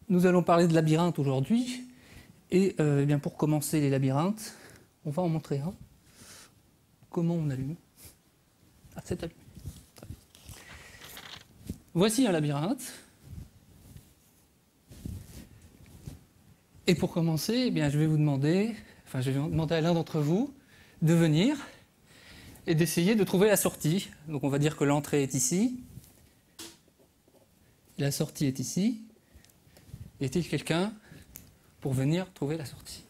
nous allons parler de labyrinthe aujourd'hui. Et eh bien pour commencer les labyrinthes, on va en montrer un. Comment on allume? Ah, c'est allumé. Voici un labyrinthe. Et pour commencer, eh bien, je vais demander à l'un d'entre vous de venir et d'essayer de trouver la sortie. Donc on va dire que l'entrée est ici. La sortie est ici. Y a-t-il quelqu'un pour venir trouver la sortie?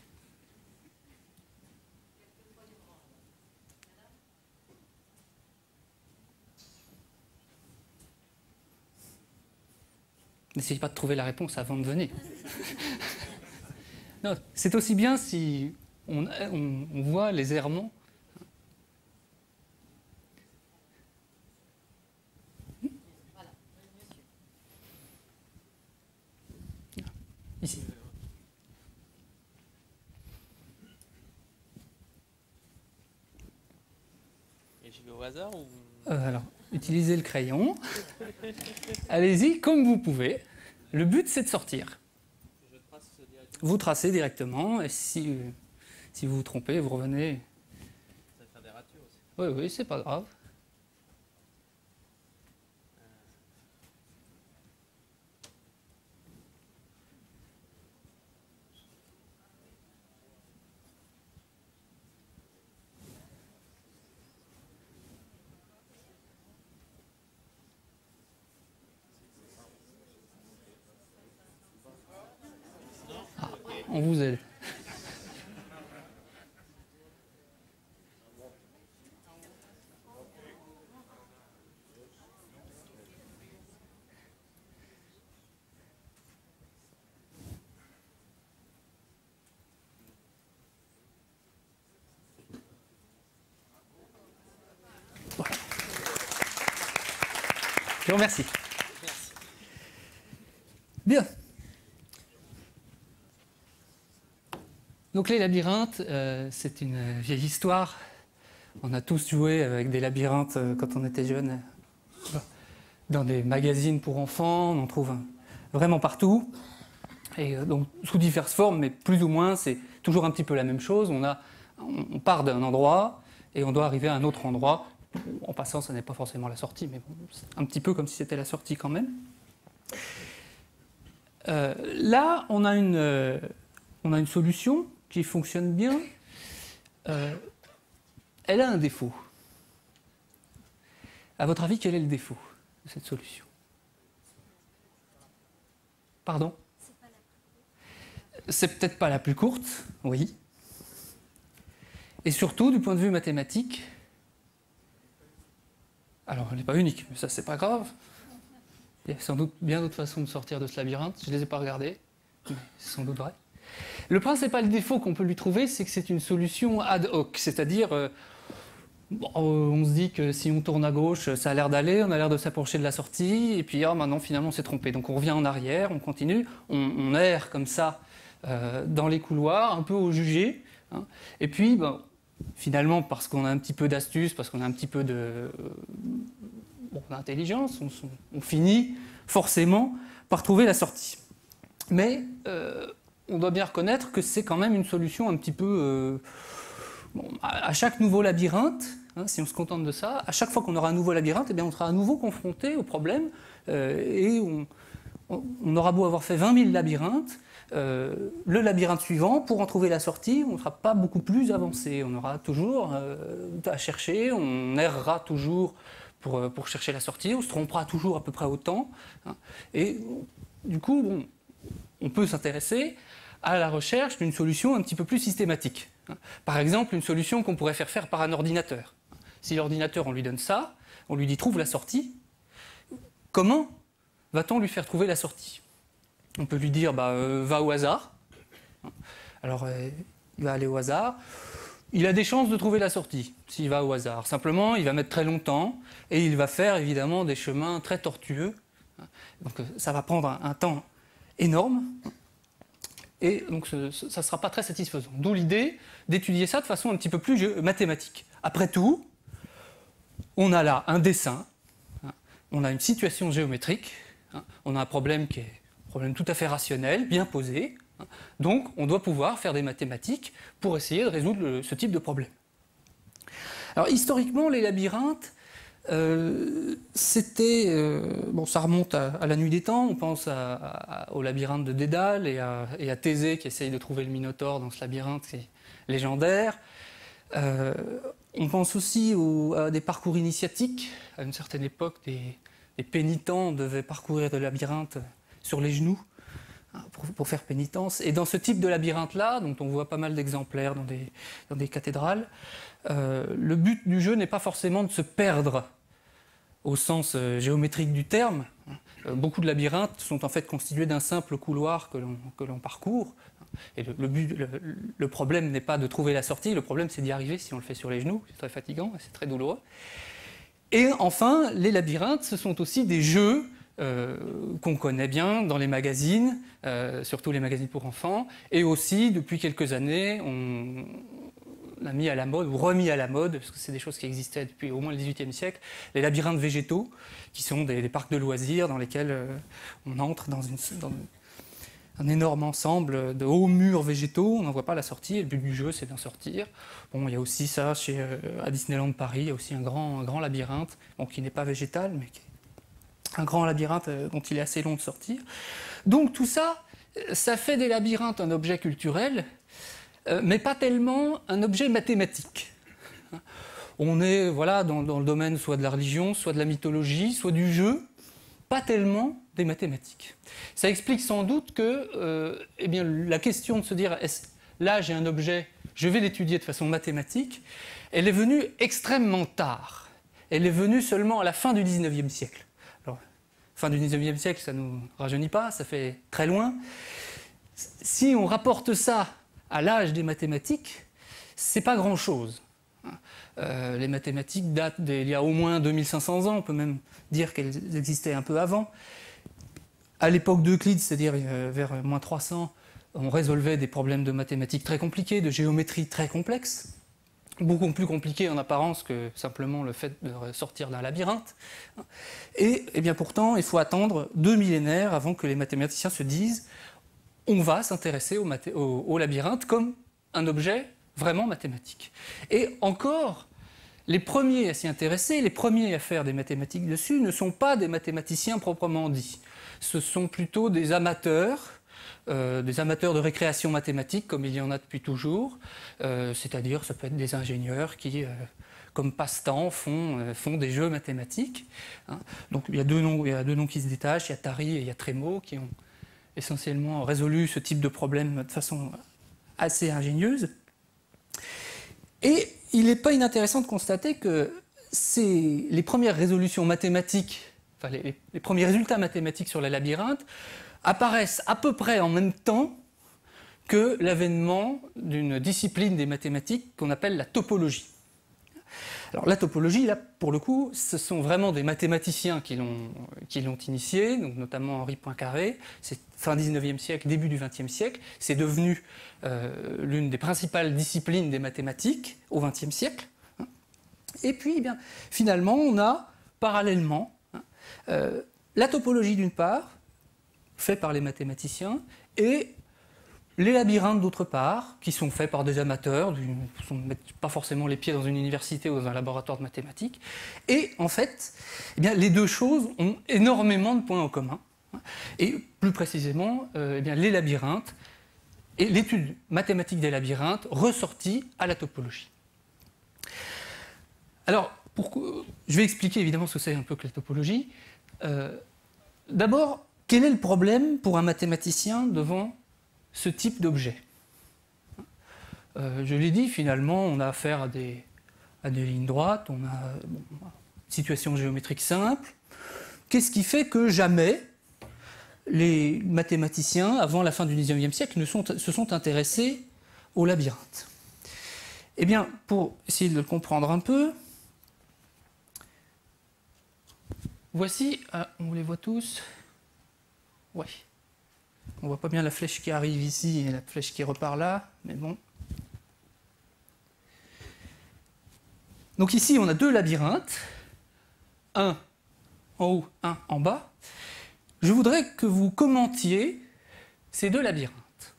N'essayez pas de trouver la réponse avant de venir. Non, c'est aussi bien si on voit les errements. Ici. Et je vais au hasard ou... Alors, utilisez le crayon. Allez-y, comme vous pouvez. Le but, c'est de sortir. Je trace directement. Vous tracez directement, et si vous vous trompez, vous revenez. Ça va faire des ratures aussi. Oui, oui, c'est pas grave. Ah, on vous aide. Voilà. Je vous remercie. Merci. Bien. Donc les labyrinthes, c'est une vieille histoire. On a tous joué avec des labyrinthes quand on était jeune, dans des magazines pour enfants, on en trouve vraiment partout. Et donc sous diverses formes, mais plus ou moins, c'est toujours un petit peu la même chose. On part d'un endroit et on doit arriver à un autre endroit. En passant, ça n'est pas forcément la sortie, mais bon, c'est un petit peu comme si c'était la sortie quand même. Là, on a une solution qui fonctionne bien. Elle a un défaut. À votre avis, quel est le défaut de cette solution? Pardon? C'est peut-être pas la plus courte, oui. Et surtout, du point de vue mathématique, alors elle n'est pas unique, mais ça c'est pas grave. Il y a sans doute bien d'autres façons de sortir de ce labyrinthe, je ne les ai pas regardées, mais c'est sans doute vrai. Le principal défaut qu'on peut lui trouver, c'est que c'est une solution ad hoc, c'est-à-dire on se dit que si on tourne à gauche, ça a l'air d'aller, on a l'air de s'approcher de la sortie, et puis maintenant finalement on s'est trompé. Donc on revient en arrière, on continue, on erre comme ça dans les couloirs, un peu au jugé, hein. Et puis finalement, parce qu'on a un petit peu d'astuce, parce qu'on a un petit peu d'intelligence, on finit forcément par trouver la sortie. Mais on doit bien reconnaître que c'est quand même une solution un petit peu... à chaque nouveau labyrinthe, hein, si on se contente de ça, à chaque fois qu'on aura un nouveau labyrinthe, eh bien, on sera à nouveau confronté au problème et on aura beau avoir fait 20 000 labyrinthes, le labyrinthe suivant, pour en trouver la sortie, on ne sera pas beaucoup plus avancé. On aura toujours à chercher, on errera toujours pour chercher la sortie, on se trompera toujours à peu près autant. Hein, et du coup, on peut s'intéresser à la recherche d'une solution un petit peu plus systématique. Par exemple, une solution qu'on pourrait faire par un ordinateur. Si l'ordinateur, on lui donne ça, on lui dit « trouve la sortie », comment va-t-on lui faire trouver la sortie? On peut lui dire va au hasard. Alors, il va aller au hasard. Il a des chances de trouver la sortie s'il va au hasard. Simplement, il va mettre très longtemps et il va faire évidemment des chemins très tortueux. Donc, ça va prendre un temps énorme. Et donc, ça ne sera pas très satisfaisant. D'où l'idée d'étudier ça de façon un petit peu plus mathématique. Après tout, on a là un dessin, on a une situation géométrique, on a un problème qui est problème tout à fait rationnel, bien posé. Donc, on doit pouvoir faire des mathématiques pour essayer de résoudre ce type de problème. Alors, historiquement, les labyrinthes, ça remonte à la nuit des temps. On pense au labyrinthe de Dédale et à Thésée qui essaye de trouver le Minotaure dans ce labyrinthe, c'est légendaire. On pense aussi à des parcours initiatiques. À une certaine époque, des pénitents devaient parcourir le labyrinthe sur les genoux pour faire pénitence. Et dans ce type de labyrinthe-là, dont on voit pas mal d'exemplaires dans des cathédrales, le but du jeu n'est pas forcément de se perdre au sens géométrique du terme. Beaucoup de labyrinthes sont en fait constitués d'un simple couloir que l'on parcourt. Et le problème n'est pas de trouver la sortie, le problème c'est d'y arriver si on le fait sur les genoux, c'est très fatigant, c'est très douloureux. Et enfin, les labyrinthes, ce sont aussi des jeux qu'on connaît bien dans les magazines, surtout les magazines pour enfants, et aussi depuis quelques années, on a mis à la mode, ou remis à la mode, parce que c'est des choses qui existaient depuis au moins le XVIIIe siècle, les labyrinthes végétaux, qui sont des parcs de loisirs dans lesquels on entre dans un énorme ensemble de hauts murs végétaux, on n'en voit pas la sortie, et le but du jeu c'est d'en sortir. Bon, il y a aussi ça à Disneyland Paris, il y a aussi un grand labyrinthe, bon, qui n'est pas végétal, mais qui est un grand labyrinthe dont il est assez long de sortir. Donc tout ça, ça fait des labyrinthes un objet culturel, mais pas tellement un objet mathématique. On est dans le domaine soit de la religion, soit de la mythologie, soit du jeu, pas tellement des mathématiques. Ça explique sans doute que la question de se dire là j'ai un objet, je vais l'étudier de façon mathématique, elle est venue extrêmement tard. Elle est venue seulement à la fin du XIXe siècle. Alors, fin du XIXe siècle, ça ne nous rajeunit pas, ça fait très loin. Si on rapporte ça à l'âge des mathématiques, c'est pas grand-chose. Les mathématiques datent d'il y a au moins 2500 ans, on peut même dire qu'elles existaient un peu avant. À l'époque d'Euclide, c'est-à-dire vers moins 300, on résolvait des problèmes de mathématiques très compliqués, de géométrie très complexe, beaucoup plus compliqués en apparence que simplement le fait de sortir d'un labyrinthe. Et bien pourtant, il faut attendre 2 millénaires avant que les mathématiciens se disent on va s'intéresser au labyrinthe comme un objet vraiment mathématique. Et encore, les premiers à s'y intéresser, les premiers à faire des mathématiques dessus, ne sont pas des mathématiciens proprement dits. Ce sont plutôt des amateurs de récréation mathématique, comme il y en a depuis toujours. C'est-à-dire, ça peut être des ingénieurs qui, comme passe-temps, font des jeux mathématiques. Donc il y a deux noms qui se détachent, il y a Tari et il y a Trémo, qui ont essentiellement résolu ce type de problème de façon assez ingénieuse. Et il n'est pas inintéressant de constater que les premières résolutions mathématiques, enfin les premiers résultats mathématiques sur les labyrinthes, apparaissent à peu près en même temps que l'avènement d'une discipline des mathématiques qu'on appelle la topologie. Alors la topologie, là, pour le coup, ce sont vraiment des mathématiciens qui l'ont initiée, donc notamment Henri Poincaré, c'est fin 19e siècle, début du 20e siècle, c'est devenu l'une des principales disciplines des mathématiques au 20e siècle. Et puis, finalement, on a parallèlement la topologie d'une part, faite par les mathématiciens, et les labyrinthes d'autre part, qui sont faits par des amateurs, qui ne mettent pas forcément les pieds dans une université ou dans un laboratoire de mathématiques. Et en fait, les deux choses ont énormément de points en commun. Et plus précisément, les labyrinthes et l'étude mathématique des labyrinthes ressortie à la topologie. Alors, je vais expliquer évidemment ce que c'est un peu que la topologie. D'abord, quel est le problème pour un mathématicien devant ce type d'objet? Je l'ai dit, finalement, on a affaire à des lignes droites, on a une situation géométrique simple. Qu'est-ce qui fait que jamais les mathématiciens, avant la fin du XIXe siècle, se sont intéressés au labyrinthe? Eh bien, pour essayer de le comprendre un peu, voici, on les voit tous. Oui. On ne voit pas bien la flèche qui arrive ici et la flèche qui repart là, mais bon. Donc ici, on a deux labyrinthes, un en haut, un en bas. je voudrais que vous commentiez ces deux labyrinthes.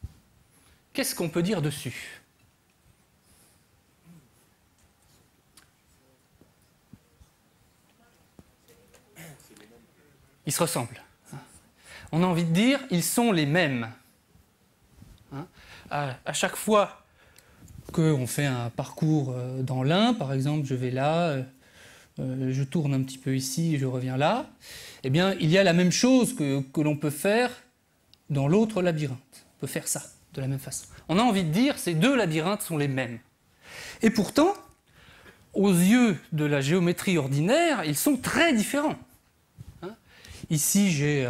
Qu'est-ce qu'on peut dire dessus? Ils se ressemblent. On a envie de dire, ils sont les mêmes. À chaque fois qu'on fait un parcours dans l'un, par exemple, je vais là, je tourne un petit peu ici, je reviens là, eh bien, il y a la même chose que l'on peut faire dans l'autre labyrinthe. On peut faire ça de la même façon. On a envie de dire, ces deux labyrinthes sont les mêmes. Et pourtant, aux yeux de la géométrie ordinaire, ils sont très différents. Ici, j'ai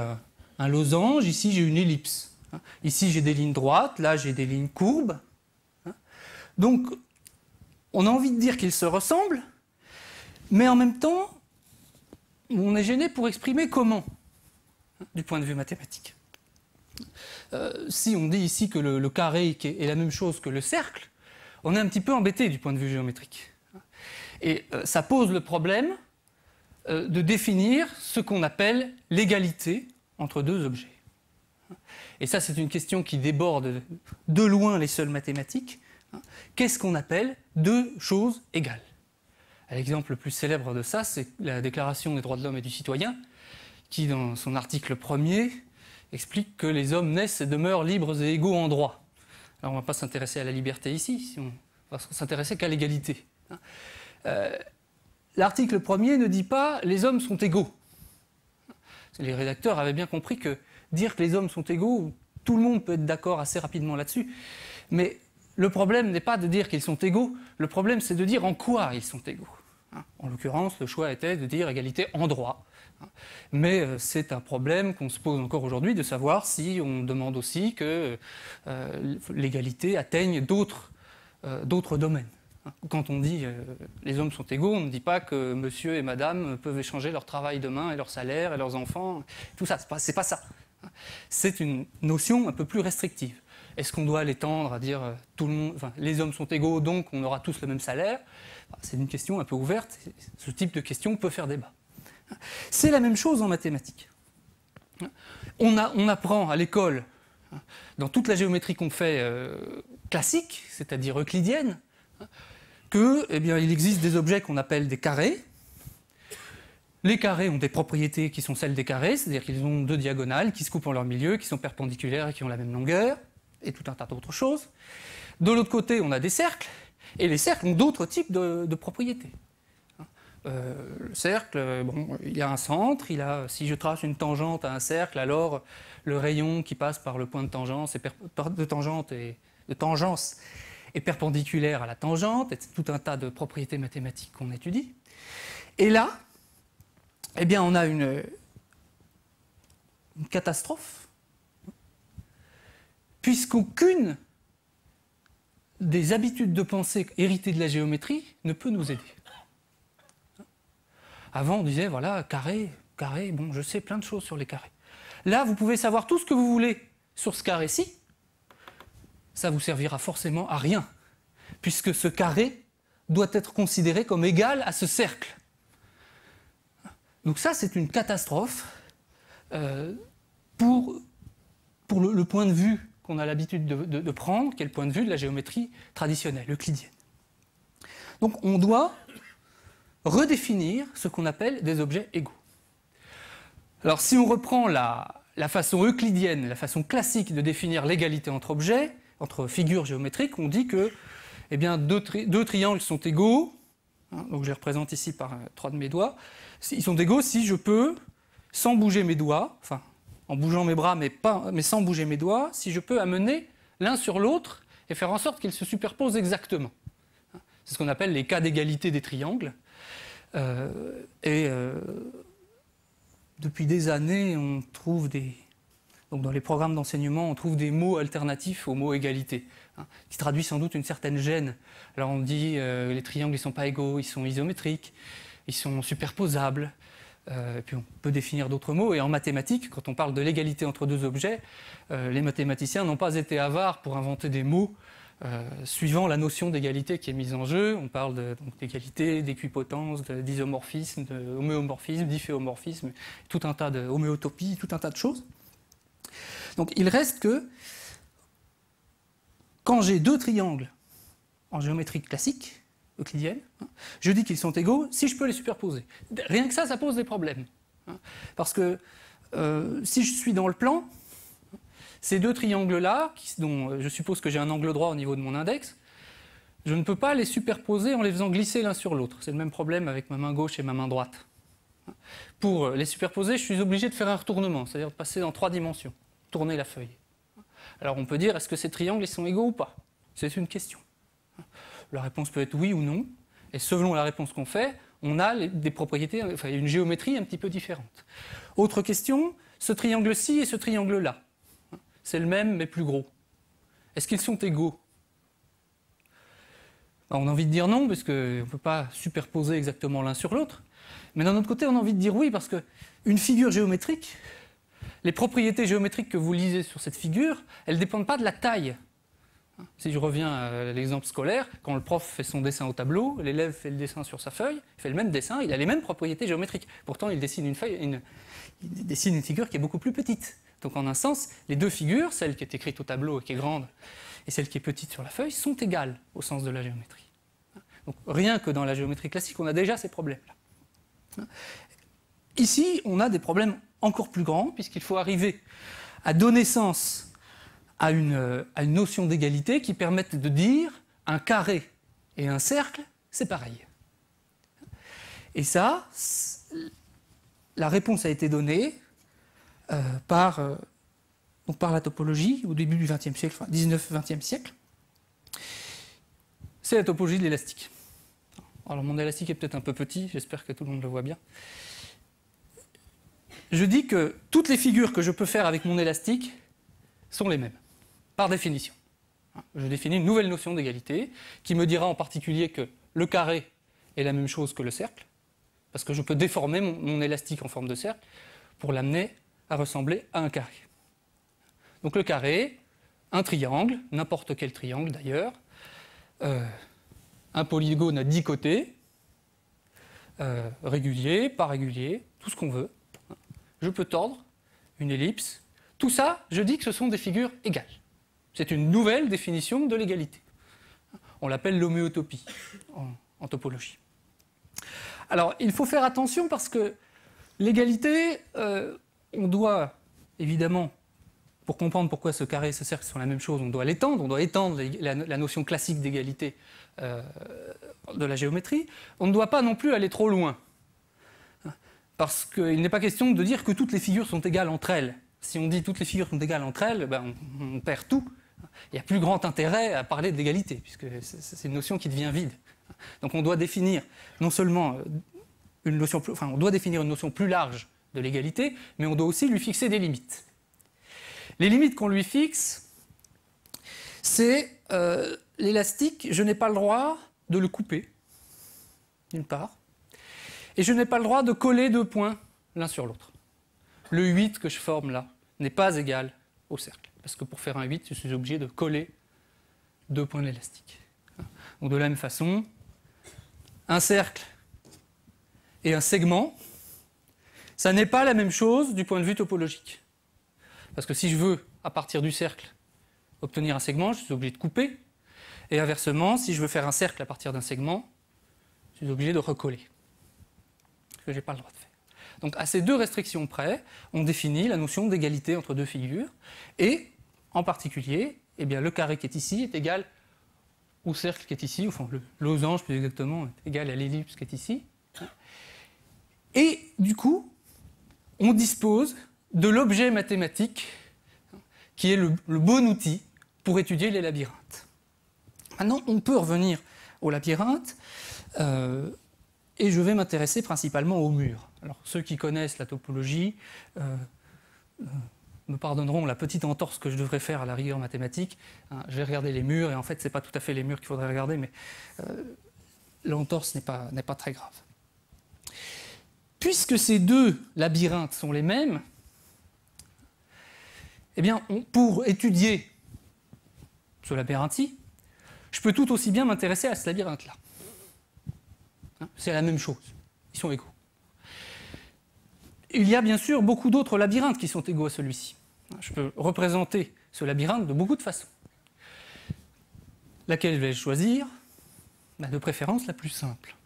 un losange, ici, j'ai une ellipse. Ici, j'ai des lignes droites, là, j'ai des lignes courbes. Donc, on a envie de dire qu'ils se ressemblent, mais en même temps, on est gêné pour exprimer comment, du point de vue mathématique. Si on dit ici que le carré est la même chose que le cercle, on est un petit peu embêté du point de vue géométrique. Et ça pose le problème de définir ce qu'on appelle l'égalité entre deux objets. Et ça, c'est une question qui déborde de loin les seules mathématiques. Qu'est-ce qu'on appelle deux choses égales? L'exemple le plus célèbre de ça, c'est la Déclaration des droits de l'homme et du citoyen, qui, dans son article 1er, explique que les hommes naissent et demeurent libres et égaux en droit. Alors, on ne va pas s'intéresser à la liberté ici, on va s'intéresser qu'à l'égalité. L'article 1er ne dit pas « les hommes sont égaux ». Les rédacteurs avaient bien compris que dire que les hommes sont égaux, tout le monde peut être d'accord assez rapidement là-dessus. Mais le problème n'est pas de dire qu'ils sont égaux, le problème c'est de dire en quoi ils sont égaux. En l'occurrence, le choix était de dire égalité en droit. Mais c'est un problème qu'on se pose encore aujourd'hui, de savoir si on demande aussi que l'égalité atteigne d'autres domaines. Quand on dit les hommes sont égaux, on ne dit pas que monsieur et madame peuvent échanger leur travail demain et leur salaire et leurs enfants. Tout ça, c'est pas ça. C'est une notion un peu plus restrictive. Est-ce qu'on doit l'étendre à dire tout le monde, enfin, les hommes sont égaux, donc on aura tous le même salaire? C'est une question un peu ouverte. Ce type de question peut faire débat. C'est la même chose en mathématiques. On apprend à l'école, dans toute la géométrie qu'on fait classique, c'est-à-dire euclidienne, qu'il existe des objets qu'on appelle des carrés. Les carrés ont des propriétés qui sont celles des carrés, c'est-à-dire qu'ils ont deux diagonales qui se coupent en leur milieu, qui sont perpendiculaires et qui ont la même longueur, et tout un tas d'autres choses. De l'autre côté, on a des cercles, et les cercles ont d'autres types de propriétés. Le cercle, bon, il a un centre, si je trace une tangente à un cercle, alors le rayon qui passe par le point de tangence est perpendiculaire à la tangente, et tout un tas de propriétés mathématiques qu'on étudie. Et là, eh bien, on a une catastrophe, puisqu'aucune des habitudes de pensée héritées de la géométrie ne peut nous aider. Avant, on disait, voilà, carré, bon, je sais plein de choses sur les carrés. Là, vous pouvez savoir tout ce que vous voulez sur ce carré-ci, ça vous servira forcément à rien, puisque ce carré doit être considéré comme égal à ce cercle. Donc ça, c'est une catastrophe pour le point de vue qu'on a l'habitude de prendre, qui est le point de vue de la géométrie traditionnelle, euclidienne. Donc on doit redéfinir ce qu'on appelle des objets égaux. Alors si on reprend la façon euclidienne, la façon classique de définir l'égalité entre objets, entre figures géométriques, on dit que eh bien, deux triangles sont égaux, donc je les représente ici par trois de mes doigts, ils sont égaux si je peux, sans bouger mes doigts, enfin en bougeant mes bras mais sans bouger mes doigts, si je peux amener l'un sur l'autre et faire en sorte qu'ils se superposent exactement. C'est ce qu'on appelle les cas d'égalité des triangles. Depuis des années, on trouve donc dans les programmes d'enseignement, on trouve des mots alternatifs au mot égalité, qui traduit sans doute une certaine gêne. Alors on dit les triangles ils sont pas égaux, ils sont isométriques, ils sont superposables. Et puis on peut définir d'autres mots. Et en mathématiques, quand on parle de l'égalité entre deux objets, les mathématiciens n'ont pas été avares pour inventer des mots suivant la notion d'égalité qui est mise en jeu. On parle d'égalité, d'équipotence, d'isomorphisme, d'homéomorphisme, d'iphéomorphisme, tout un tas de homéotopie, tout un tas de choses. Donc il reste que quand j'ai deux triangles en géométrie classique, euclidienne, je dis qu'ils sont égaux si je peux les superposer. Rien que ça pose des problèmes. Parce que si je suis dans le plan, ces deux triangles-là, dont je suppose que j'ai un angle droit au niveau de mon index, je ne peux pas les superposer en les faisant glisser l'un sur l'autre. C'est le même problème avec ma main gauche et ma main droite. Pour les superposer, je suis obligé de faire un retournement, c'est-à-dire de passer en 3 dimensions, tourner la feuille. Alors on peut dire, est-ce que ces triangles ils sont égaux ou pas? C'est une question. La réponse peut être oui ou non, et selon la réponse qu'on fait, on a des propriétés, enfin une géométrie un petit peu différente. Autre question, ce triangle-ci et ce triangle-là. C'est le même, mais plus gros. Est-ce qu'ils sont égaux? On a envie de dire non, parce qu'on ne peut pas superposer exactement l'un sur l'autre. Mais d'un autre côté, on a envie de dire oui, parce qu'une figure géométrique, les propriétés géométriques que vous lisez sur cette figure, elles ne dépendent pas de la taille. Si je reviens à l'exemple scolaire, quand le prof fait son dessin au tableau, l'élève fait le dessin sur sa feuille, il fait le même dessin, il a les mêmes propriétés géométriques. Pourtant, il dessine il dessine une figure qui est beaucoup plus petite. Donc en un sens, les deux figures, celle qui est écrite au tableau et qui est grande, et celle qui est petite sur la feuille, sont égales au sens de la géométrie. Donc rien que dans la géométrie classique, on a déjà ces problèmes-là. Ici, on a des problèmes encore plus grands, puisqu'il faut arriver à donner sens à une notion d'égalité qui permette de dire un carré et un cercle, c'est pareil. Et ça, la réponse a été donnée par la topologie au début du XXe siècle, enfin 19-20e siècle. C'est la topologie de l'élastique. Alors mon élastique est peut-être un peu petit, j'espère que tout le monde le voit bien. Je dis que toutes les figures que je peux faire avec mon élastique sont les mêmes, par définition. Je définis une nouvelle notion d'égalité qui me dira en particulier que le carré est la même chose que le cercle, parce que je peux déformer mon élastique en forme de cercle pour l'amener à ressembler à un carré. Donc le carré, un triangle, n'importe quel triangle d'ailleurs, un polygone à 10 côtés, régulier, pas régulier, tout ce qu'on veut. Je peux tordre une ellipse. Tout ça, je dis que ce sont des figures égales. C'est une nouvelle définition de l'égalité. On l'appelle l'homéotopie en topologie. Alors, il faut faire attention parce que l'égalité, on doit, évidemment, pour comprendre pourquoi ce carré et ce cercle sont la même chose, on doit l'étendre, on doit étendre la notion classique d'égalité de la géométrie. On ne doit pas non plus aller trop loin. Parce qu'il n'est pas question de dire que toutes les figures sont égales entre elles. Si on dit toutes les figures sont égales entre elles, ben on perd tout. Il n'y a plus grand intérêt à parler d'égalité, puisque c'est une notion qui devient vide. Donc on doit définir non seulement une notion plus large de l'égalité, mais on doit aussi lui fixer des limites. Les limites qu'on lui fixe, c'est l'élastique, je n'ai pas le droit de le couper, d'une part, et je n'ai pas le droit de coller deux points l'un sur l'autre. Le 8 que je forme là n'est pas égal au cercle, parce que pour faire un 8, je suis obligé de coller deux points de l'élastique. Donc de la même façon, un cercle et un segment, ça n'est pas la même chose du point de vue topologique. Parce que si je veux, à partir du cercle, obtenir un segment, je suis obligé de couper, et inversement, si je veux faire un cercle à partir d'un segment, je suis obligé de recoller. Ce que je n'ai pas le droit de faire. Donc à ces deux restrictions près, on définit la notion d'égalité entre deux figures, et en particulier, eh bien, le carré qui est ici est égal au cercle qui est ici, enfin le losange plus exactement est égal à l'ellipse qui est ici. Et du coup, on dispose de l'objet mathématique qui est le bon outil pour étudier les labyrinthes. Maintenant, on peut revenir au labyrinthe, et je vais m'intéresser principalement aux murs. Alors, ceux qui connaissent la topologie me pardonneront la petite entorse que je devrais faire à la rigueur mathématique. Je vais regarder les murs, et en fait, ce n'est pas tout à fait les murs qu'il faudrait regarder, mais l'entorse n'est pas très grave. Puisque ces deux labyrinthes sont les mêmes, eh bien, pour étudier ce labyrinthe-ci, je peux tout aussi bien m'intéresser à ce labyrinthe-là. Hein, c'est la même chose, ils sont égaux. Il y a bien sûr beaucoup d'autres labyrinthes qui sont égaux à celui-ci. Je peux représenter ce labyrinthe de beaucoup de façons. Laquelle vais-je choisir? De préférence la plus simple.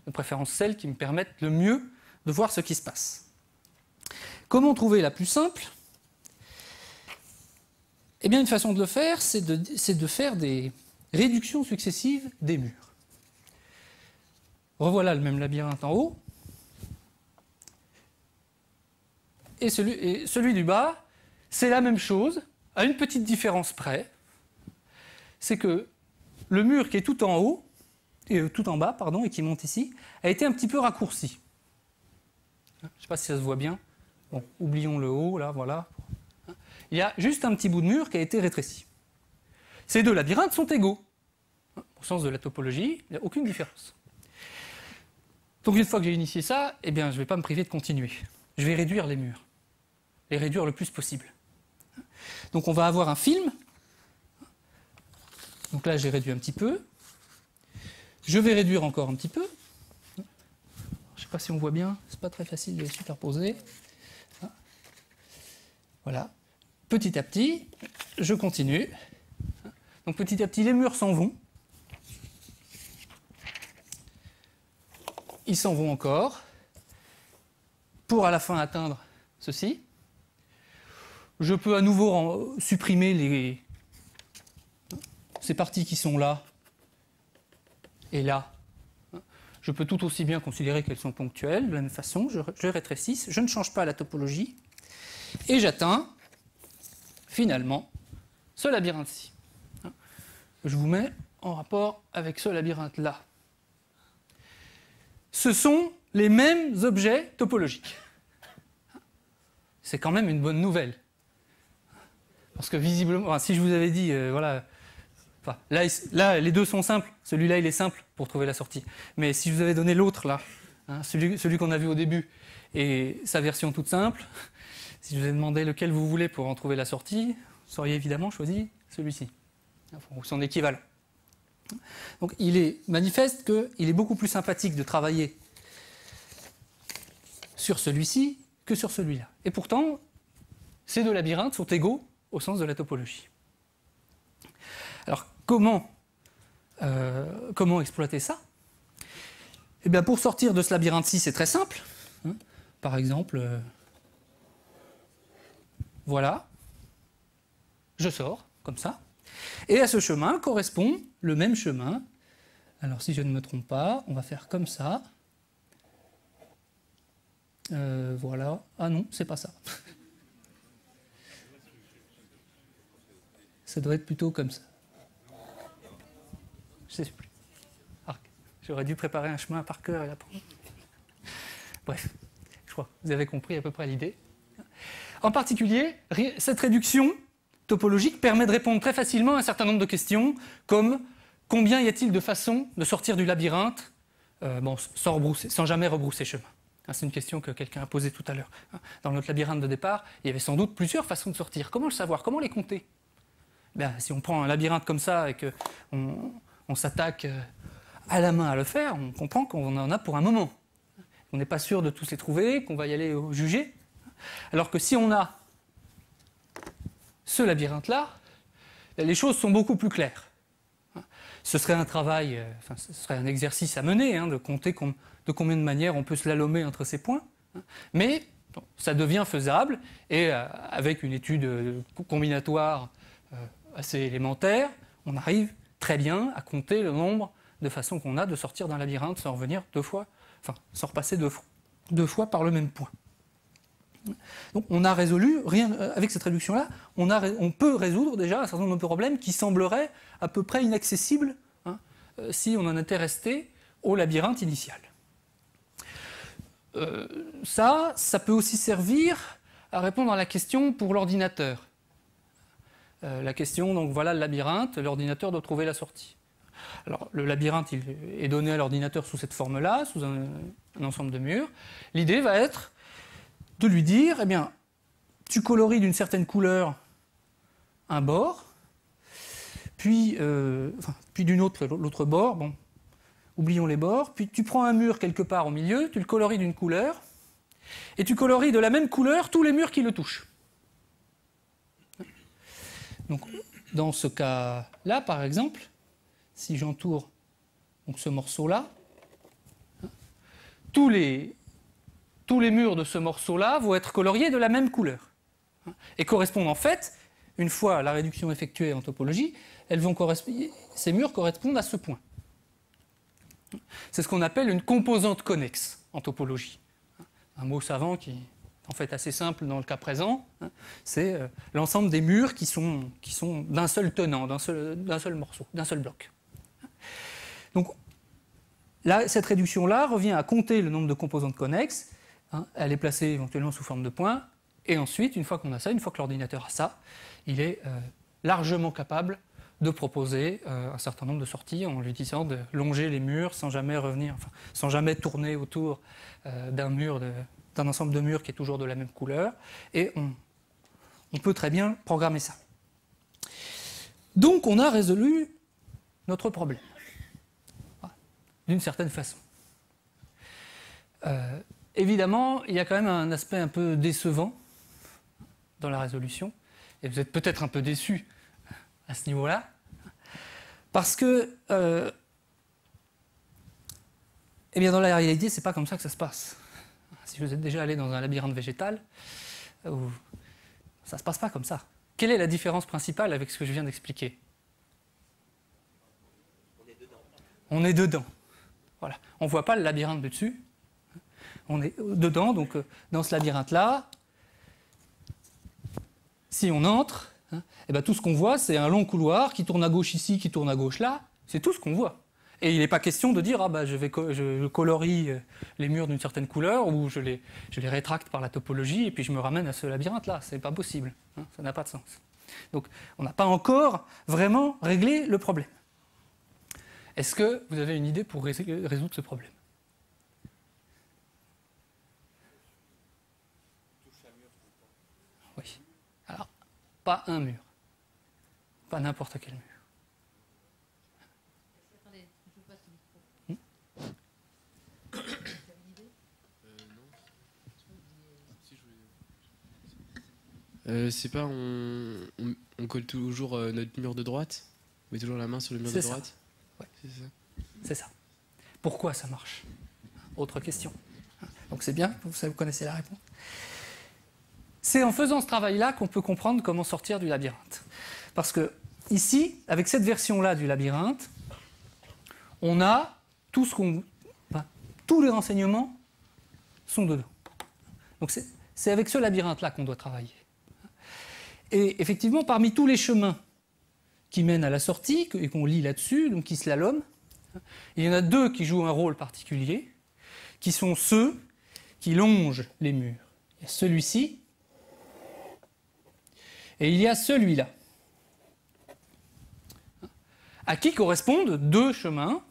De préférence celle qui me permette le mieux de voir ce qui se passe. Comment trouver la plus simple? Eh bien, une façon de le faire, c'est de faire des réductions successives des murs. Revoilà le même labyrinthe en haut. Et celui du bas, c'est la même chose, à une petite différence près. C'est que le mur qui est tout en haut, tout en bas, pardon, et qui monte ici, a été un petit peu raccourci. Je ne sais pas si ça se voit bien. Bon, oublions le haut, là, voilà. Il y a juste un petit bout de mur qui a été rétréci. Ces deux labyrinthes sont égaux. Au sens de la topologie, il n'y a aucune différence. Donc une fois que j'ai initié ça, eh bien, je ne vais pas me priver de continuer. Je vais réduire les murs. Les réduire le plus possible. Donc on va avoir un film. Donc là, j'ai réduit un petit peu. Je vais réduire encore un petit peu. Je ne sais pas si on voit bien, c'est pas très facile de les superposer. Voilà. Petit à petit, je continue. Donc petit à petit, les murs s'en vont. Ils s'en vont encore, pour à la fin atteindre ceci. Je peux à nouveau supprimer ces parties qui sont là et là. Je peux tout aussi bien considérer qu'elles sont ponctuelles. De la même façon, je rétrécis, je ne change pas la topologie, et j'atteins finalement ce labyrinthe-ci. Je vous mets en rapport avec ce labyrinthe-là. Ce sont les mêmes objets topologiques. C'est quand même une bonne nouvelle. Parce que visiblement, si je vous avais dit, voilà, enfin, là, les deux sont simples, celui-là il est simple pour trouver la sortie. Mais si je vous avais donné l'autre là, hein, celui qu'on a vu au début, et sa version toute simple, si je vous ai demandé lequel vous voulez pour en trouver la sortie, vous auriez évidemment choisi celui-ci, ou son équivalent. Donc il est manifeste qu'il est beaucoup plus sympathique de travailler sur celui-ci que sur celui-là. Et pourtant, ces deux labyrinthes sont égaux au sens de la topologie. Alors comment exploiter ça? Eh bien, pour sortir de ce labyrinthe-ci, c'est très simple. Par exemple, voilà, je sors comme ça. Et à ce chemin correspond le même chemin. Alors si je ne me trompe pas, on va faire comme ça. Voilà. Ah non, c'est pas ça. Ça doit être plutôt comme ça. Je ne sais plus. Ah, j'aurais dû préparer un chemin par cœur et l'apprendre. Bref, je crois que vous avez compris à peu près l'idée. En particulier, cette réduction topologique permet de répondre très facilement à un certain nombre de questions, comme combien y a-t-il de façons de sortir du labyrinthe sans jamais rebrousser chemin. C'est une question que quelqu'un a posée tout à l'heure. Dans notre labyrinthe de départ, il y avait sans doute plusieurs façons de sortir. Comment le savoir? Comment les compter? Si on prend un labyrinthe comme ça et qu'on s'attaque à la main à le faire, on comprend qu'on en a pour un moment. On n'est pas sûr de tous les trouver, qu'on va y aller juger. Alors que si on a ce labyrinthe-là, les choses sont beaucoup plus claires. Ce serait un travail, ce serait un exercice à mener, de compter de combien de manières on peut slalomer entre ces points. Mais ça devient faisable, et avec une étude combinatoire assez élémentaire, on arrive très bien à compter le nombre de façons qu'on a de sortir d'un labyrinthe sans revenir sans repasser deux fois par le même point. Donc on a résolu, avec cette réduction-là, on peut résoudre déjà un certain nombre de problèmes qui sembleraient à peu près inaccessibles si on en était resté au labyrinthe initial. Ça peut aussi servir à répondre à la question pour l'ordinateur. La question, donc voilà le labyrinthe, l'ordinateur doit trouver la sortie. Alors le labyrinthe il est donné à l'ordinateur sous cette forme-là, sous un ensemble de murs. L'idée va être de lui dire, eh bien, tu colories d'une certaine couleur un bord, puis d'une autre, l'autre bord, bon, oublions les bords, puis tu prends un mur quelque part au milieu, tu le colories d'une couleur, et tu colories de la même couleur tous les murs qui le touchent. Donc, dans ce cas-là, par exemple, si j'entoure donc ce morceau-là, tous les murs de ce morceau-là vont être coloriés de la même couleur. Et correspondent en fait, une fois la réduction effectuée en topologie, ces murs correspondent à ce point. C'est ce qu'on appelle une composante connexe en topologie. Un mot savant qui est en fait assez simple dans le cas présent. C'est l'ensemble des murs qui sont d'un seul tenant, d'un seul morceau, d'un seul bloc. Donc, là, cette réduction-là revient à compter le nombre de composantes connexes. Elle est placée éventuellement sous forme de points. Et ensuite, une fois qu'on a ça, une fois que l'ordinateur a ça, il est largement capable de proposer un certain nombre de sorties en lui disant de longer les murs sans jamais revenir, sans jamais tourner autour d'un ensemble de murs qui est toujours de la même couleur. Et on peut très bien programmer ça. Donc on a résolu notre problème, d'une certaine façon. Évidemment, il y a quand même un aspect un peu décevant dans la résolution, et vous êtes peut-être un peu déçus à ce niveau-là, parce que eh bien dans la réalité, c'est pas comme ça que ça se passe. Si vous êtes déjà allé dans un labyrinthe végétal, ça se passe pas comme ça. Quelle est la différence principale avec ce que je viens d'expliquer? On est dedans. Voilà. On ne voit pas le labyrinthe de dessus. On est dedans, donc dans ce labyrinthe-là, si on entre, et bien tout ce qu'on voit, c'est un long couloir qui tourne à gauche ici, qui tourne à gauche là. C'est tout ce qu'on voit. Et il n'est pas question de dire je colorie les murs d'une certaine couleur ou je les rétracte par la topologie et puis je me ramène à ce labyrinthe-là. Ce n'est pas possible. Ça n'a pas de sens. Donc on n'a pas encore vraiment réglé le problème. Est-ce que vous avez une idée pour résoudre ce problème? Oui. Alors, pas un mur. Pas n'importe quel mur. C'est pas on colle toujours notre mur de droite? On met toujours la main sur le mur de droite? Ouais. C'est ça. C'est ça. Pourquoi ça marche? Autre question. Donc c'est bien, vous connaissez la réponse. C'est en faisant ce travail-là qu'on peut comprendre comment sortir du labyrinthe. Parce que ici, avec cette version-là du labyrinthe, on a tous les renseignements sont dedans. Donc c'est avec ce labyrinthe-là qu'on doit travailler. Et effectivement, parmi tous les chemins qui mènent à la sortie, et qu'on lit là-dessus, donc qui slaloment, il y en a deux qui jouent un rôle particulier, qui sont ceux qui longent les murs. Il y a celui-ci, et il y a celui-là, à qui correspondent deux chemins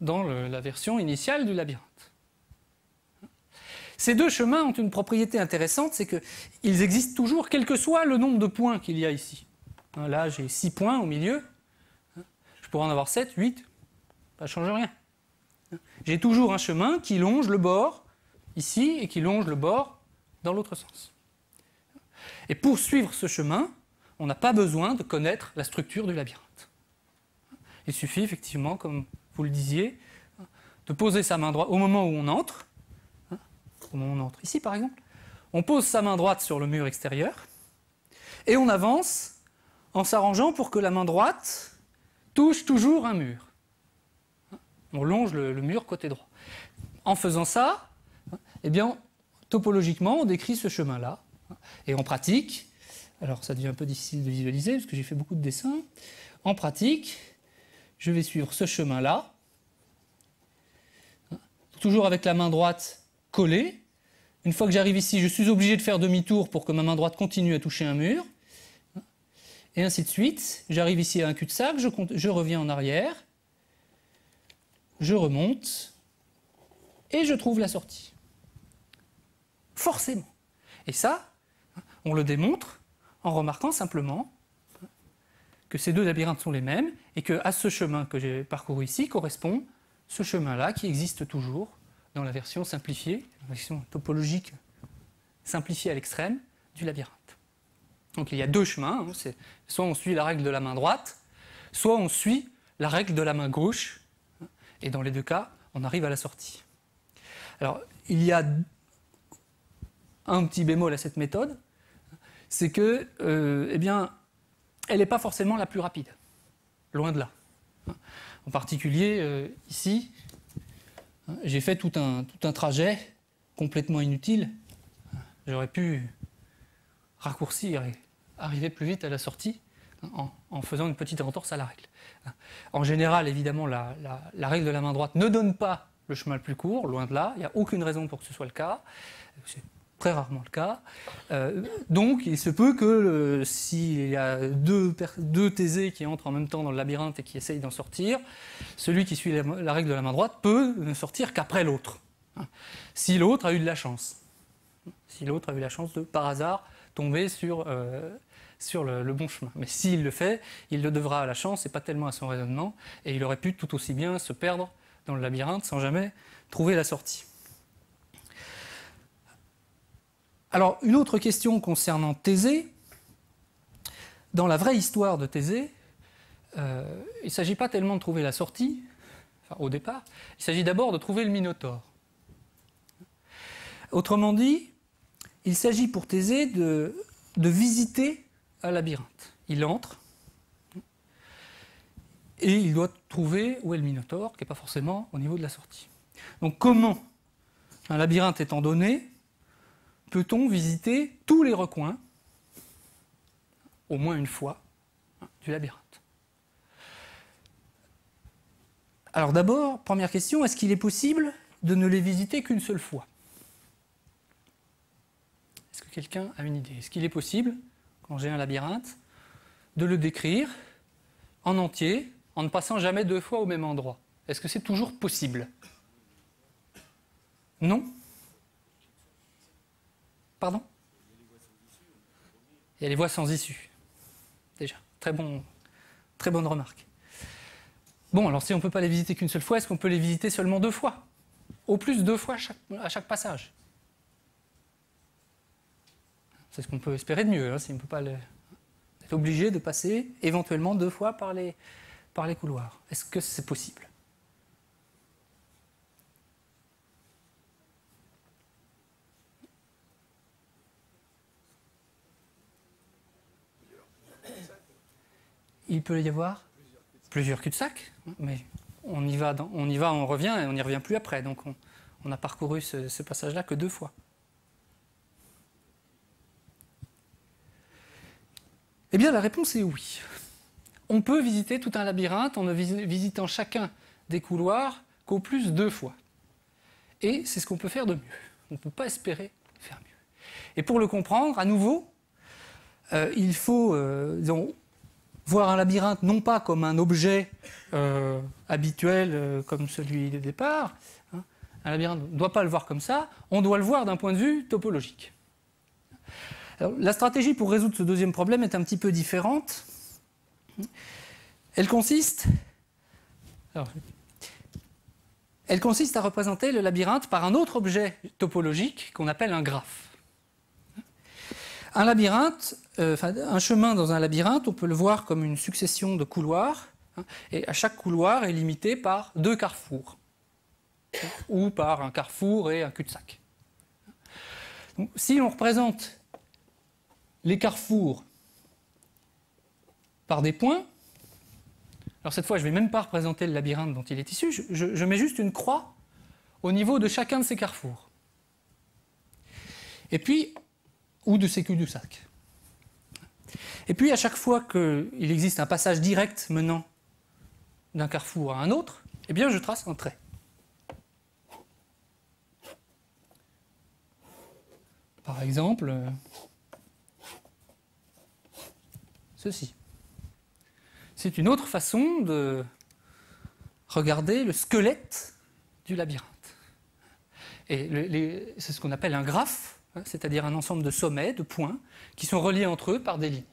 dans la version initiale du labyrinthe. Ces deux chemins ont une propriété intéressante, c'est qu'ils existent toujours, quel que soit le nombre de points qu'il y a ici. Là, j'ai 6 points au milieu. Je pourrais en avoir 7, 8. Ça ne change rien. J'ai toujours un chemin qui longe le bord ici et qui longe le bord dans l'autre sens. Et pour suivre ce chemin, on n'a pas besoin de connaître la structure du labyrinthe. Il suffit effectivement, comme vous le disiez, de poser sa main droite au moment où on entre. Au moment où on entre ici, par exemple, on pose sa main droite sur le mur extérieur et on avance en s'arrangeant pour que la main droite touche toujours un mur. On longe le mur côté droit. En faisant ça, eh bien, topologiquement, on décrit ce chemin-là. Et en pratique, alors ça devient un peu difficile de visualiser parce que j'ai fait beaucoup de dessins. En pratique, je vais suivre ce chemin-là, toujours avec la main droite collée. Une fois que j'arrive ici, je suis obligé de faire demi-tour pour que ma main droite continue à toucher un mur. Et ainsi de suite. J'arrive ici à un cul-de-sac, je reviens en arrière, je remonte, et je trouve la sortie. Forcément. Et ça, on le démontre en remarquant simplement que ces deux labyrinthes sont les mêmes et qu'à ce chemin que j'ai parcouru ici correspond ce chemin-là qui existe toujours dans la version simplifiée, la version topologique simplifiée à l'extrême du labyrinthe. Donc il y a deux chemins, hein, soit on suit la règle de la main droite, soit on suit la règle de la main gauche, et dans les deux cas, on arrive à la sortie. Alors, il y a un petit bémol à cette méthode, c'est que, eh bien, elle n'est pas forcément la plus rapide, loin de là. En particulier, ici, j'ai fait tout un trajet complètement inutile. J'aurais pu raccourcir et arriver plus vite à la sortie en faisant une petite entorse à la règle. En général, évidemment, la règle de la main droite ne donne pas le chemin le plus court, loin de là. Il n'y a aucune raison pour que ce soit le cas. C'est très rarement le cas. Donc, il se peut que s'il y a deux thésés qui entrent en même temps dans le labyrinthe et qui essayent d'en sortir, celui qui suit la règle de la main droite peut ne sortir qu'après l'autre. Si l'autre a eu de la chance. Si l'autre a eu la chance de, par hasard, tomber sur le bon chemin. Mais s'il le fait, il le devra à la chance et pas tellement à son raisonnement, et il aurait pu tout aussi bien se perdre dans le labyrinthe sans jamais trouver la sortie. Alors, une autre question concernant Thésée. Dans la vraie histoire de Thésée, il ne s'agit pas tellement de trouver la sortie, enfin, au départ, il s'agit d'abord de trouver le Minotaure. Autrement dit, il s'agit pour Thésée de visiter un labyrinthe. Il entre et il doit trouver où est le Minotaure, qui n'est pas forcément au niveau de la sortie. Donc comment, un labyrinthe étant donné, peut-on visiter tous les recoins, au moins une fois, du labyrinthe? Alors d'abord, première question, est-ce qu'il est possible de ne les visiter qu'une seule fois? Est-ce que quelqu'un a une idée? Est-ce qu'il est possible, quand j'ai un labyrinthe, de le décrire en entier, en ne passant jamais deux fois au même endroit? Est-ce que c'est toujours possible? Non? Pardon? Il y a les voies sans issue. Déjà, très bonne remarque. Bon, alors si on ne peut pas les visiter qu'une seule fois, est-ce qu'on peut les visiter seulement deux fois? Au plus deux fois à chaque passage. C'est ce qu'on peut espérer de mieux, hein, si on ne peut pas être obligé de passer éventuellement deux fois par les couloirs. Est-ce que c'est possible? Il peut y avoir plusieurs cul-de-sac, mais on y va, on revient et on n'y revient plus après. Donc on a parcouru ce passage-là que deux fois. Eh bien, la réponse est oui. On peut visiter tout un labyrinthe en ne visitant chacun des couloirs qu'au plus deux fois. Et c'est ce qu'on peut faire de mieux. On ne peut pas espérer faire mieux. Et pour le comprendre, à nouveau, il faut disons, voir un labyrinthe non pas comme un objet habituel comme celui de départ. Hein. Un labyrinthe, on ne doit pas le voir comme ça, on doit le voir d'un point de vue topologique. Alors, la stratégie pour résoudre ce deuxième problème est un petit peu différente. Elle consiste à représenter le labyrinthe par un autre objet topologique qu'on appelle un graphe. Un labyrinthe, un chemin dans un labyrinthe, on peut le voir comme une succession de couloirs, hein, et à chaque couloir est limité par deux carrefours, ou par un carrefour et un cul-de-sac. Donc, si on représente les carrefours par des points, alors cette fois je ne vais même pas représenter le labyrinthe dont il est issu, je mets juste une croix au niveau de chacun de ces carrefours. Et puis, ou de ces cul-de-sac. Et puis à chaque fois qu'il existe un passage direct menant d'un carrefour à un autre, eh bien je trace un trait. Par exemple, ceci. C'est une autre façon de regarder le squelette du labyrinthe. Et c'est ce qu'on appelle un graphe, hein, c'est-à-dire un ensemble de sommets, de points, qui sont reliés entre eux par des lignes.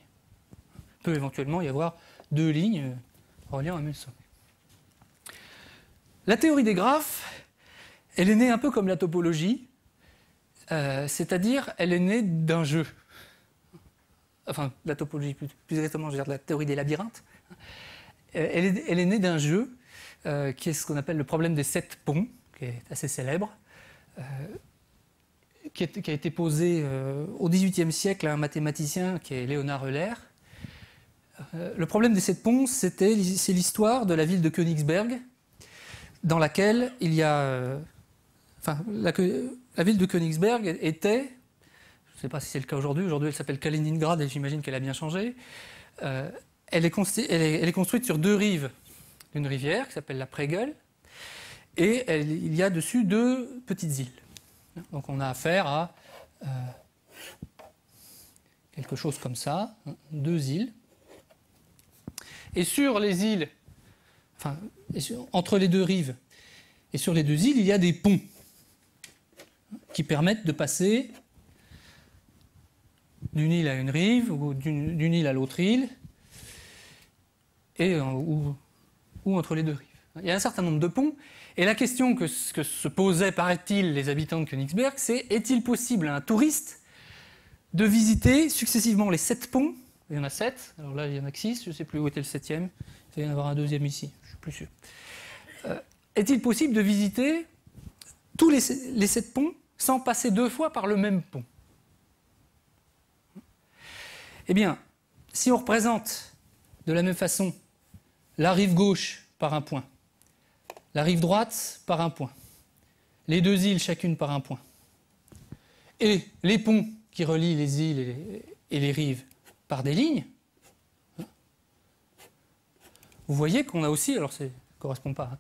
peut éventuellement y avoir deux lignes reliant un même sommet. La théorie des graphes, elle est née un peu comme la topologie, c'est-à-dire elle est née d'un jeu. Enfin, la topologie, plus exactement, je veux dire de la théorie des labyrinthes. Elle est née d'un jeu qui est ce qu'on appelle le problème des 7 ponts, qui est assez célèbre, qui a été posé au XVIIIe siècle à un mathématicien qui est Léonard Euler. Le problème des 7 ponts, c'est l'histoire de la ville de Königsberg, dans laquelle il y a... la ville de Königsberg était, je ne sais pas si c'est le cas aujourd'hui, elle s'appelle Kaliningrad et j'imagine qu'elle a bien changé. Elle est construite sur deux rives d'une rivière qui s'appelle la Pregel, et il y a dessus deux petites îles. Donc on a affaire à quelque chose comme ça, deux îles. Et sur les îles, entre les deux rives et sur les deux îles, il y a des ponts qui permettent de passer d'une île à une rive ou d'une île à l'autre île ou entre les deux rives. Il y a un certain nombre de ponts et la question que se posaient, paraît-il, les habitants de Königsberg, c'est: est-il possible à un touriste de visiter successivement les 7 ponts? Il y en a 7, alors là il y en a que 6, je ne sais plus où était le 7e, il va y en avoir un deuxième ici, je ne suis plus sûr. Est-il possible de visiter tous les 7 ponts sans passer 2 fois par le même pont? Eh bien, si on représente de la même façon la rive gauche par un point, la rive droite par un point, les deux îles chacune par un point, et les ponts qui relient les îles et les rives par des lignes, vous voyez qu'on a aussi, alors ça ne correspond pas,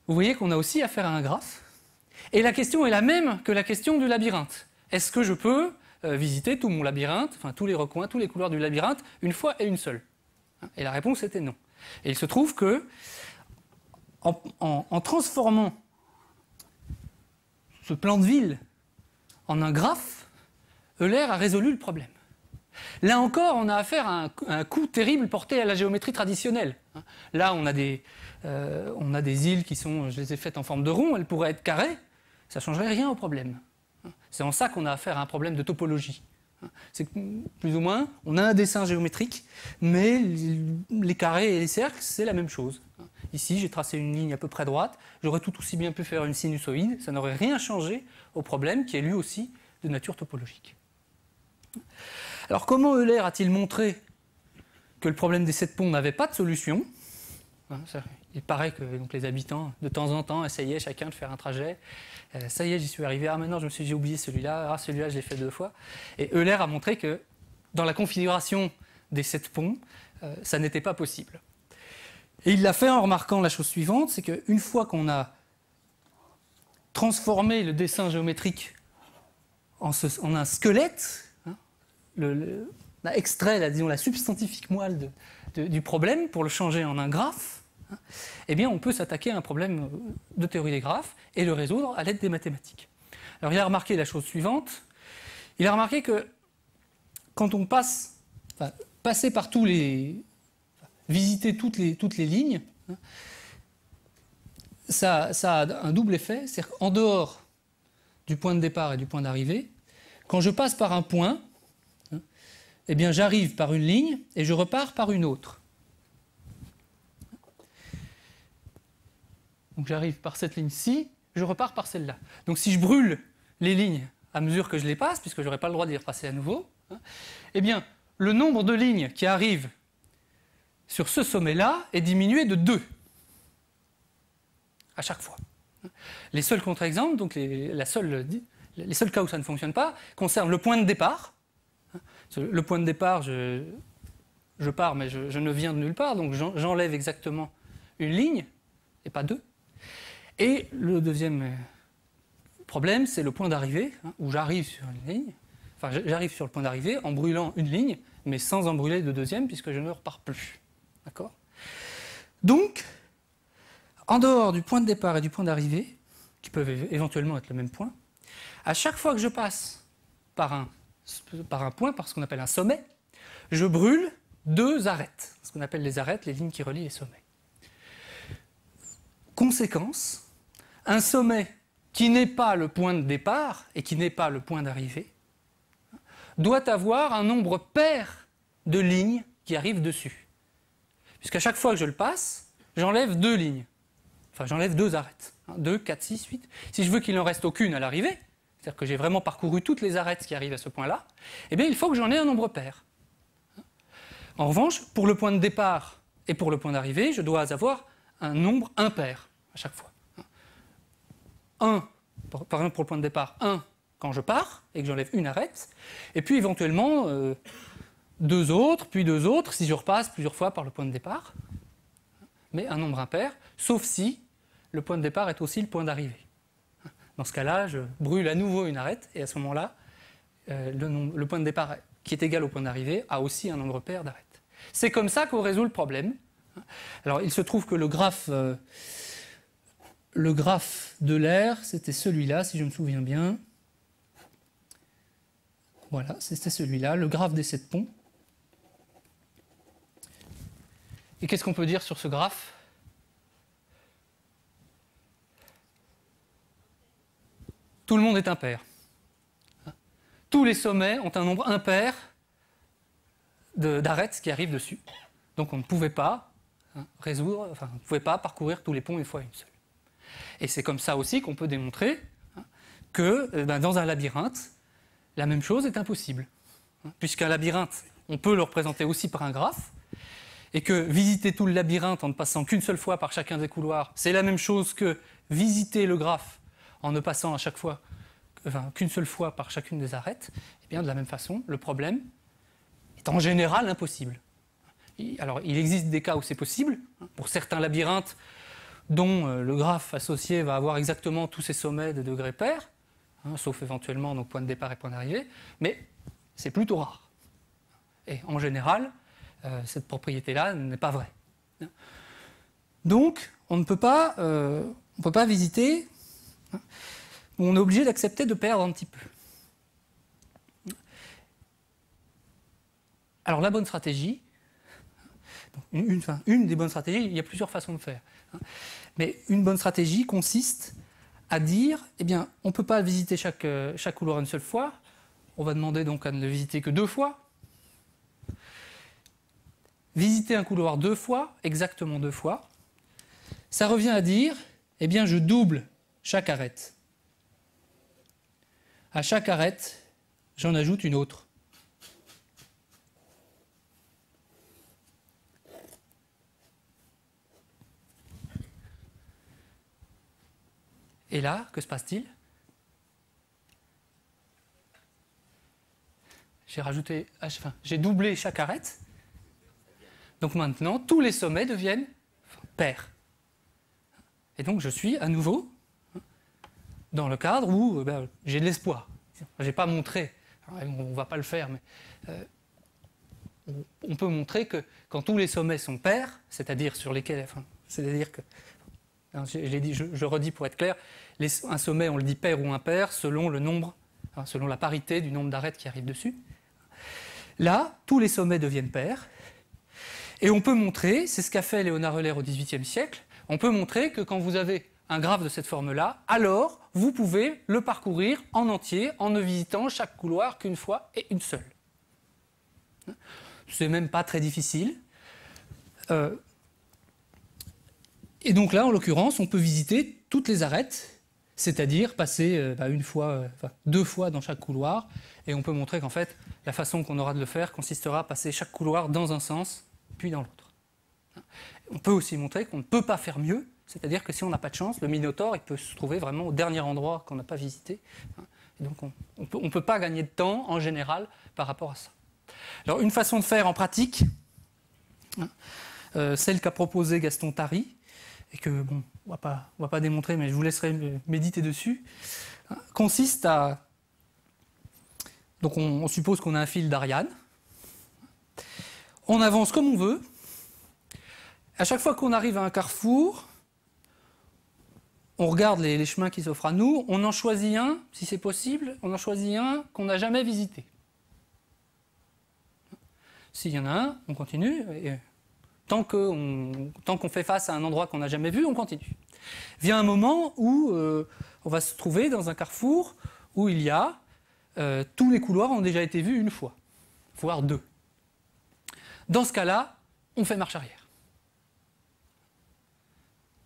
vous voyez qu'on a aussi affaire à un graphe, et la question est la même que la question du labyrinthe. Est-ce que je peux visiter tout mon labyrinthe, enfin tous les recoins, tous les couloirs du labyrinthe, une fois et une seule? Et la réponse était non. Et il se trouve que, en transformant ce plan de ville en un graphe, Euler a résolu le problème. Là encore, on a affaire à un coup terrible porté à la géométrie traditionnelle. Là, on a des îles qui sont, je les ai faites en forme de rond, elles pourraient être carrées, ça ne changerait rien au problème. C'est en ça qu'on a affaire à un problème de topologie. C'est que, plus ou moins, on a un dessin géométrique, mais les carrés et les cercles, c'est la même chose. Ici, j'ai tracé une ligne à peu près droite, j'aurais tout aussi bien pu faire une sinusoïde, ça n'aurait rien changé au problème qui est lui aussi de nature topologique. Alors comment Euler a-t-il montré que le problème des 7 ponts n'avait pas de solution? Il paraît que donc, les habitants, de temps en temps, essayaient chacun de faire un trajet. Ça y est, j'y suis arrivé. Ah, maintenant, j'ai oublié celui-là. Ah, celui-là, je l'ai fait 2 fois. Et Euler a montré que dans la configuration des 7 ponts, ça n'était pas possible. Et il l'a fait en remarquant la chose suivante, c'est qu'une fois qu'on a transformé le dessin géométrique en un squelette, on a extrait la substantifique moelle du problème pour le changer en un graphe, eh bien on peut s'attaquer à un problème de théorie des graphes et le résoudre à l'aide des mathématiques. Alors il a remarqué la chose suivante, il a remarqué que quand on passer par visiter toutes les lignes, ça a un double effet, c'est-à-dire qu'en dehors du point de départ et du point d'arrivée, quand je passe par un point, eh bien j'arrive par une ligne et je repars par une autre. Donc j'arrive par cette ligne-ci, je repars par celle-là. Donc si je brûle les lignes à mesure que je les passe, puisque je n'aurai pas le droit de les repasser à nouveau, eh bien le nombre de lignes qui arrivent sur ce sommet-là est diminué de 2 à chaque fois. Les seuls contre-exemples, donc les seuls cas où ça ne fonctionne pas, concernent le point de départ. Le point de départ, je pars, mais je ne viens de nulle part, donc j'enlève exactement une ligne, et pas 2. Et le deuxième problème, c'est le point d'arrivée, où j'arrive sur une ligne, enfin j'arrive sur le point d'arrivée en brûlant une ligne, mais sans en brûler de deuxième, puisque je ne repars plus. D'accord ? Donc, en dehors du point de départ et du point d'arrivée, qui peuvent éventuellement être le même point, à chaque fois que je passe par un point, par ce qu'on appelle un sommet, je brûle 2 arêtes, ce qu'on appelle les arêtes, les lignes qui relient les sommets. Conséquence, un sommet qui n'est pas le point de départ et qui n'est pas le point d'arrivée doit avoir un nombre pair de lignes qui arrivent dessus. Puisqu'à chaque fois que je le passe, j'enlève 2 lignes. Enfin, j'enlève 2 arêtes. 2, 4, 6, 8. Si je veux qu'il n'en reste aucune à l'arrivée, c'est-à-dire que j'ai vraiment parcouru toutes les arêtes qui arrivent à ce point-là, eh bien, il faut que j'en ai un nombre pair. En revanche, pour le point de départ et pour le point d'arrivée, je dois avoir un nombre impair à chaque fois. 1, par exemple pour le point de départ, 1 quand je pars et que j'enlève une arête, et puis éventuellement 2 autres, puis 2 autres, si je repasse plusieurs fois par le point de départ, mais un nombre impair, sauf si le point de départ est aussi le point d'arrivée. Dans ce cas-là, je brûle à nouveau une arête, et à ce moment-là, le point de départ qui est égal au point d'arrivée a aussi un nombre pair d'arêtes. C'est comme ça qu'on résout le problème. Alors, il se trouve que le graphe de l'air, c'était celui-là, si je me souviens bien. Voilà, c'était celui-là, le graphe des 7 ponts. Et qu'est-ce qu'on peut dire sur ce graphe ? Tout le monde est impair. Tous les sommets ont un nombre impair d'arêtes qui arrivent dessus. Donc on ne pouvait pas on ne pouvait pas parcourir tous les ponts une fois une seule. Et c'est comme ça aussi qu'on peut démontrer que dans un labyrinthe, la même chose est impossible. Puisqu'un labyrinthe, on peut le représenter aussi par un graphe, et que visiter tout le labyrinthe en ne passant qu'une seule fois par chacun des couloirs, c'est la même chose que visiter le graphe en ne passant à chaque fois, qu'une seule fois par chacune des arêtes. Et bien de la même façon, le problème est en général impossible. Alors il existe des cas où c'est possible, pour certains labyrinthes dont le graphe associé va avoir exactement tous ces sommets de degrés pairs, sauf éventuellement donc point de départ et point d'arrivée, mais c'est plutôt rare. Et en général, cette propriété-là n'est pas vraie. Donc, on ne peut pas visiter, on est obligé d'accepter de perdre un petit peu. Alors la bonne stratégie, une des bonnes stratégies, il y a plusieurs façons de faire, mais une bonne stratégie consiste à dire, eh bien, on ne peut pas visiter chaque couloir une seule fois, on va demander donc à ne le visiter que 2 fois. Visiter un couloir 2 fois, exactement 2 fois, ça revient à dire, eh bien, je double chaque arête. À chaque arête, j'en ajoute une autre. Et là, que se passe-t-il ? J'ai doublé chaque arête. Donc maintenant, tous les sommets deviennent pairs. Et donc je suis à nouveau dans le cadre où j'ai de l'espoir. Je n'ai pas montré, on ne va pas le faire, mais on peut montrer que quand tous les sommets sont pairs, c'est-à-dire sur lesquels... c'est-à-dire que... Je redis pour être clair, un sommet, on le dit pair ou impair, selon le nombre, selon la parité du nombre d'arêtes qui arrivent dessus. Là, tous les sommets deviennent pairs. Et on peut montrer, c'est ce qu'a fait Léonard Euler au XVIIIe siècle, on peut montrer que quand vous avez un graphe de cette forme-là, alors vous pouvez le parcourir en entier en ne visitant chaque couloir qu'une fois et une seule. C'est même pas très difficile. Et donc là, en l'occurrence, on peut visiter toutes les arêtes, c'est-à-dire passer 2 fois dans chaque couloir, et on peut montrer qu'en fait, la façon qu'on aura de le faire consistera à passer chaque couloir dans un sens, puis dans l'autre. On peut aussi montrer qu'on ne peut pas faire mieux, c'est-à-dire que si on n'a pas de chance, le Minotaure il peut se trouver vraiment au dernier endroit qu'on n'a pas visité. Et donc on ne peut pas gagner de temps en général par rapport à ça. Alors une façon de faire en pratique, celle qu'a proposée Gaston Tari, et que on va pas démontrer, mais je vous laisserai méditer dessus, consiste à... Donc on suppose qu'on a un fil d'Ariane. On avance comme on veut. À chaque fois qu'on arrive à un carrefour, on regarde les chemins qui s'offrent à nous, on en choisit un, si c'est possible, on en choisit un qu'on n'a jamais visité. s'il y en a un, on continue. Et tant qu'on fait face à un endroit qu'on n'a jamais vu, on continue. Vient un moment où on va se trouver dans un carrefour où il y a tous les couloirs ont déjà été vus une fois, voire deux. Dans ce cas-là, on fait marche arrière.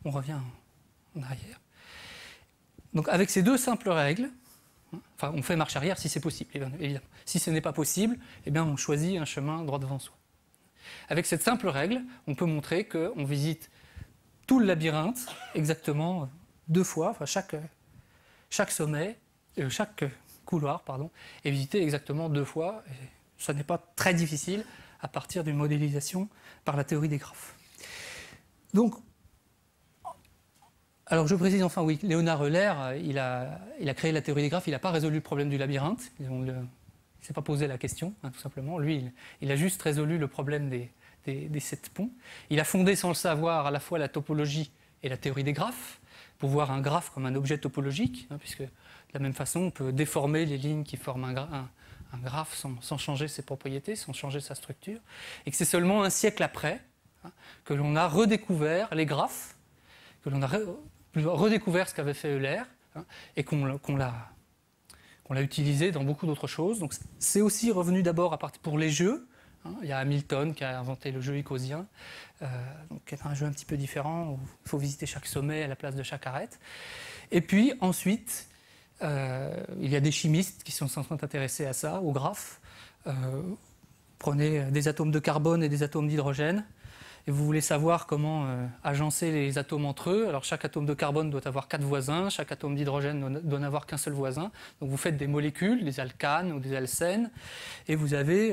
On revient en arrière. Donc avec ces deux simples règles, enfin on fait marche arrière si c'est possible, évidemment. Si ce n'est pas possible, eh bien on choisit un chemin droit devant soi. Avec cette simple règle, on peut montrer qu'on visite tout le labyrinthe exactement deux fois, enfin chaque sommet, chaque couloir, pardon, est visité exactement deux fois. Et ça n'est pas très difficile à partir d'une modélisation par la théorie des graphes. Donc, alors je précise enfin, oui, Léonard Euler, il a créé la théorie des graphes, il n'a pas résolu le problème du labyrinthe, il ne s'est pas posé la question, tout simplement. Lui, il a juste résolu le problème des 7 ponts. Il a fondé sans le savoir à la fois la topologie et la théorie des graphes, pour voir un graphe comme un objet topologique, puisque de la même façon, on peut déformer les lignes qui forment un graphe sans changer ses propriétés, sans changer sa structure, et que c'est seulement un siècle après que l'on a redécouvert les graphes, que l'on a redécouvert ce qu'avait fait Euler, et qu'on l'a utilisé dans beaucoup d'autres choses. Donc c'est aussi revenu d'abord pour les jeux. Il y a Hamilton qui a inventé le jeu icosien, qui est un jeu un petit peu différent, où il faut visiter chaque sommet à la place de chaque arête. Et puis ensuite, il y a des chimistes qui sont intéressés à ça, aux graphes. Prenez des atomes de carbone et des atomes d'hydrogène, et vous voulez savoir comment agencer les atomes entre eux. Alors chaque atome de carbone doit avoir 4 voisins, chaque atome d'hydrogène doit n'avoir qu'un seul voisin. Donc vous faites des molécules, des alcanes ou des alcènes, et vous avez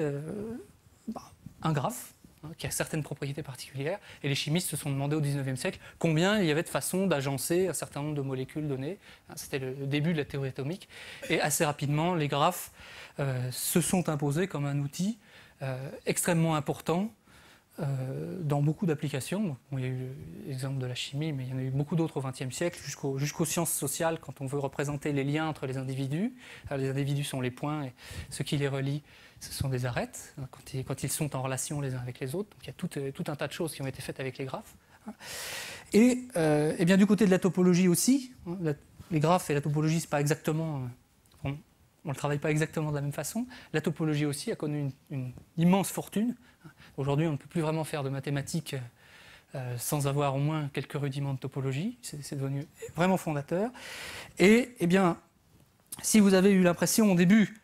un graphe qui a certaines propriétés particulières. Et les chimistes se sont demandé au XIXe siècle combien il y avait de façons d'agencer un certain nombre de molécules données. C'était le début de la théorie atomique. Et assez rapidement, les graphes se sont imposés comme un outil extrêmement important dans beaucoup d'applications. Bon, il y a eu l'exemple de la chimie, mais il y en a eu beaucoup d'autres au XXe siècle, jusqu'aux sciences sociales, quand on veut représenter les liens entre les individus. Alors, les individus sont les points, et ce qui les relie, ce sont des arêtes, quand ils sont en relation les uns avec les autres. Donc, il y a tout un tas de choses qui ont été faites avec les graphes. Et bien, du côté de la topologie aussi, les graphes et la topologie, c'est pas exactement... on ne le travaille pas exactement de la même façon. La topologie aussi a connu une immense fortune. Aujourd'hui, on ne peut plus vraiment faire de mathématiques sans avoir au moins quelques rudiments de topologie. C'est devenu vraiment fondateur. Et bien, si vous avez eu l'impression au début,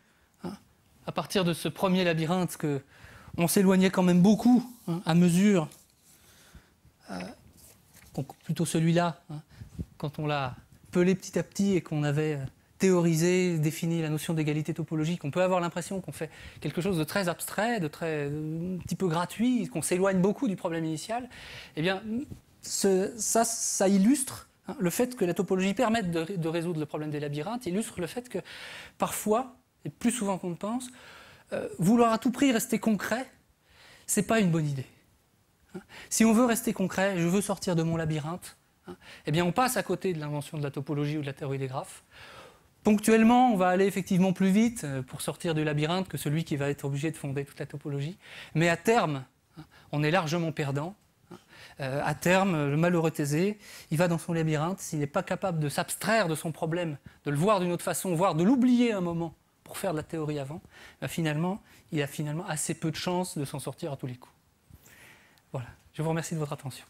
à partir de ce premier labyrinthe, qu'on s'éloignait quand même beaucoup à mesure, plutôt celui-là, quand on l'a pelé petit à petit et qu'on avait théorisé, défini la notion d'égalité topologique, on peut avoir l'impression qu'on fait quelque chose de très abstrait, un petit peu gratuit, qu'on s'éloigne beaucoup du problème initial. Eh bien, ça illustre le fait que la topologie permette de résoudre le problème des labyrinthes, illustre le fait que parfois, et plus souvent qu'on ne pense, vouloir à tout prix rester concret, c'est pas une bonne idée. Si on veut rester concret, je veux sortir de mon labyrinthe, eh bien on passe à côté de l'invention de la topologie ou de la théorie des graphes. Ponctuellement, on va aller effectivement plus vite pour sortir du labyrinthe que celui qui va être obligé de fonder toute la topologie. Mais à terme, on est largement perdant. À terme, le malheureux Thésée, il va dans son labyrinthe, s'il n'est pas capable de s'abstraire de son problème, de le voir d'une autre façon, voire de l'oublier un moment pour faire de la théorie avant, finalement, il a assez peu de chances de s'en sortir à tous les coups. Voilà. Je vous remercie de votre attention.